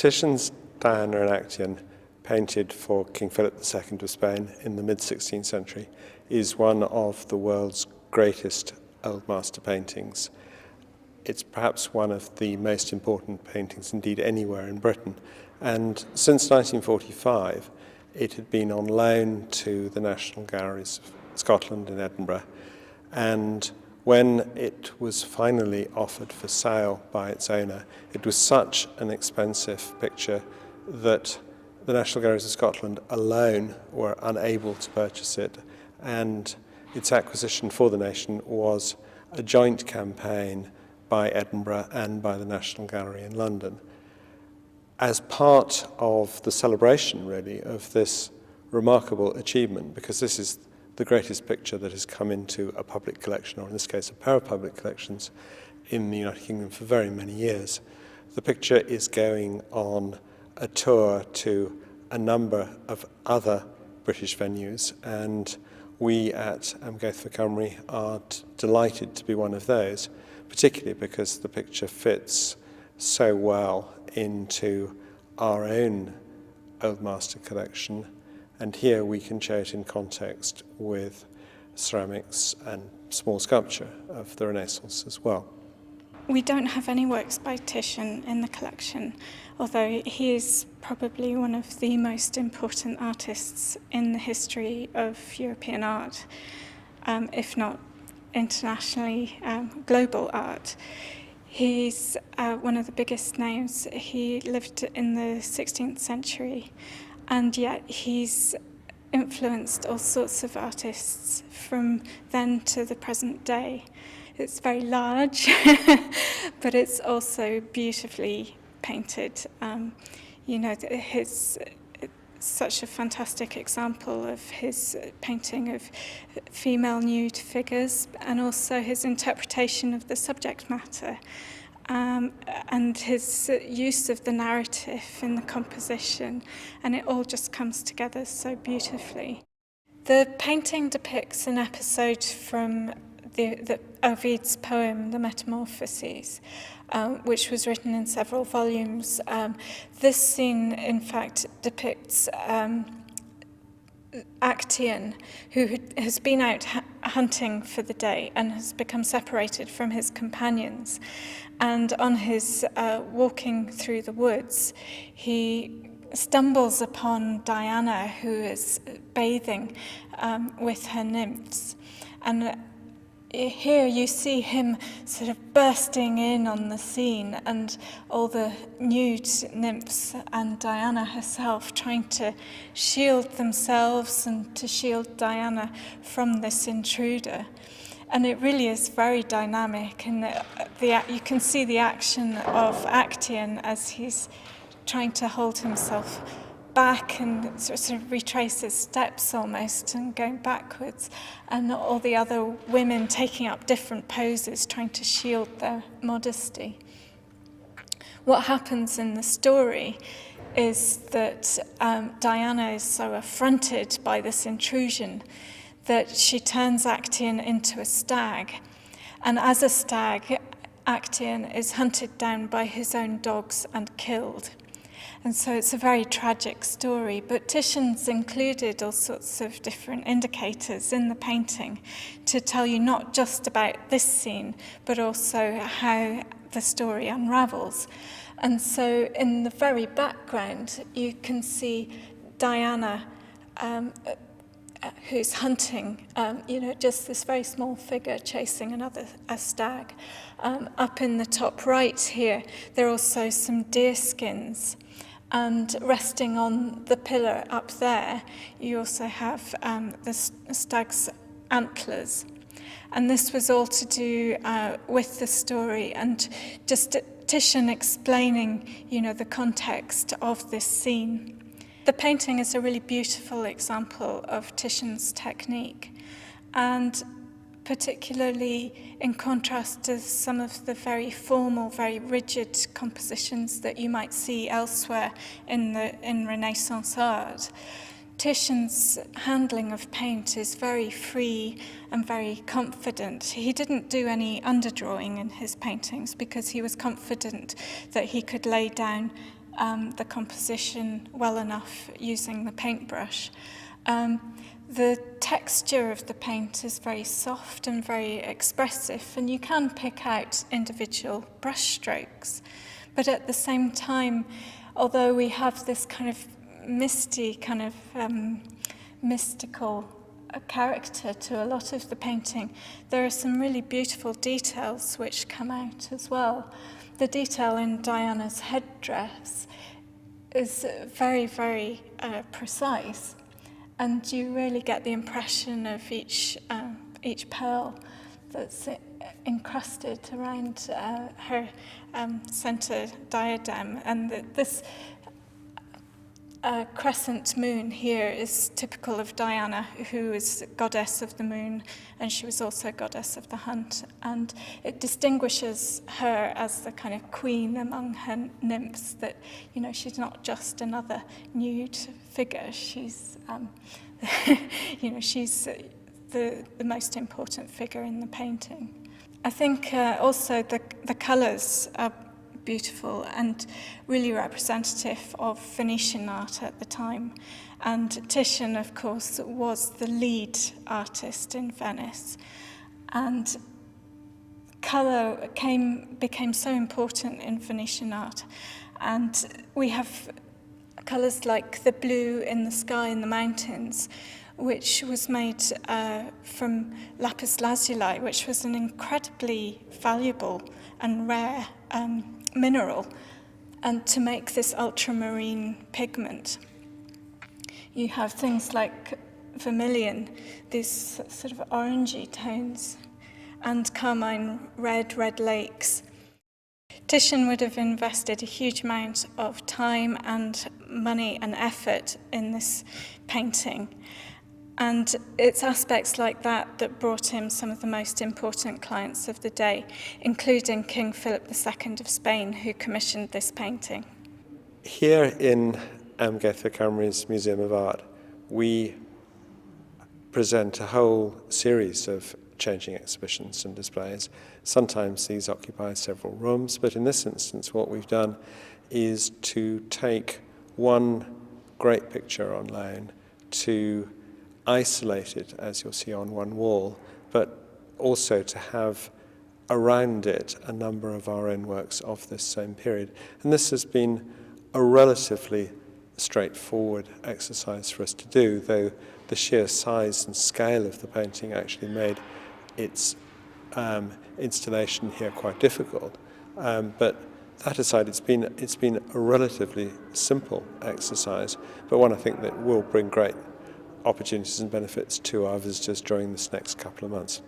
Titian's Diana and Actaeon, painted for King Philip II of Spain in the mid-16th century, is one of the world's greatest Old Master paintings. It's perhaps one of the most important paintings indeed anywhere in Britain, and since 1945 it had been on loan to the National Galleries of Scotland in Edinburgh, and when it was finally offered for sale by its owner, it was such an expensive picture that the National Galleries of Scotland alone were unable to purchase it, and its acquisition for the nation was a joint campaign by Edinburgh and by the National Gallery in London. As part of the celebration, really, of this remarkable achievement, because this is the greatest picture that has come into a public collection, or in this case a pair of public collections, in the United Kingdom for very many years. The picture is going on a tour to a number of other British venues, and we at Amgueddfa Cymru are delighted to be one of those, particularly because the picture fits so well into our own Old Master collection. And here we can show it in context with ceramics and small sculpture of the Renaissance as well. We don't have any works by Titian in the collection, although he is probably one of the most important artists in the history of European art, if not internationally global art. He's one of the biggest names. He lived in the 16th century, and yet he's influenced all sorts of artists from then to the present day. It's very large, but it's also beautifully painted. It's such a fantastic example of his painting of female nude figures, and also his interpretation of the subject matter, and his use of the narrative in the composition, and it all just comes together so beautifully. The painting depicts an episode from the Ovid's poem, The Metamorphoses, which was written in several volumes. This scene, in fact, depicts Actaeon, who has been out hunting for the day and has become separated from his companions. And on his walking through the woods, he stumbles upon Diana, who is bathing with her nymphs. And here you see him sort of bursting in on the scene, and all the nude nymphs and Diana herself trying to shield themselves and to shield Diana from this intruder. And it really is very dynamic, and you can see the action of Actaeon as he's trying to hold himself back and sort of retrace his steps almost and going backwards, and all the other women taking up different poses trying to shield their modesty. What happens in the story is that Diana is so affronted by this intrusion that she turns Actaeon into a stag, and as a stag, Actaeon is hunted down by his own dogs and killed. And so it's a very tragic story, but Titian's included all sorts of different indicators in the painting to tell you not just about this scene, but also how the story unravels. And so in the very background, you can see Diana, who's hunting, just this very small figure chasing a stag. Up in the top right here, there are also some deer skins. And resting on the pillar up there, you also have the stag's antlers. And this was all to do with the story and just Titian explaining, the context of this scene. The painting is a really beautiful example of Titian's technique, and particularly in contrast to some of the very formal, very rigid compositions that you might see elsewhere in Renaissance art. Titian's handling of paint is very free and very confident. He didn't do any underdrawing in his paintings because he was confident that he could lay down the composition well enough using the paintbrush. The texture of the paint is very soft and very expressive, and you can pick out individual brush strokes. But at the same time, although we have this kind of mystical character to a lot of the painting, there are some really beautiful details which come out as well. The detail in Diana's headdress is very, very precise, and you really get the impression of each pearl that's encrusted around her centre diadem. And this crescent moon here is typical of Diana, who is goddess of the moon, and she was also goddess of the hunt. And it distinguishes her as the kind of queen among her nymphs, that, you know, she's not just another nude figure. She's, you know, she's the most important figure in the painting. I think also the colours are beautiful and really representative of Venetian art at the time. And Titian, of course, was the lead artist in Venice. And colour became so important in Venetian art. And we have colours like the blue in the sky in the mountains, which was made from lapis lazuli, which was an incredibly valuable and rare mineral, and to make this ultramarine pigment. You have things like vermilion, these sort of orangey tones, and carmine red lakes. Titian would have invested a huge amount of time and money and effort in this painting. And it's aspects like that that brought him some of the most important clients of the day, including King Philip II of Spain, who commissioned this painting. Here in Amgueddfa, Cymru's Museum of Art, we present a whole series of changing exhibitions and displays. Sometimes these occupy several rooms, but in this instance what we've done is to take one great picture on loan, to isolate it, as you'll see, on one wall, but also to have around it a number of our own works of this same period. And this has been a relatively straightforward exercise for us to do, though the sheer size and scale of the painting actually made its installation here quite difficult. But that aside, it's been a relatively simple exercise, but one I think that will bring great opportunities and benefits to our visitors during this next couple of months.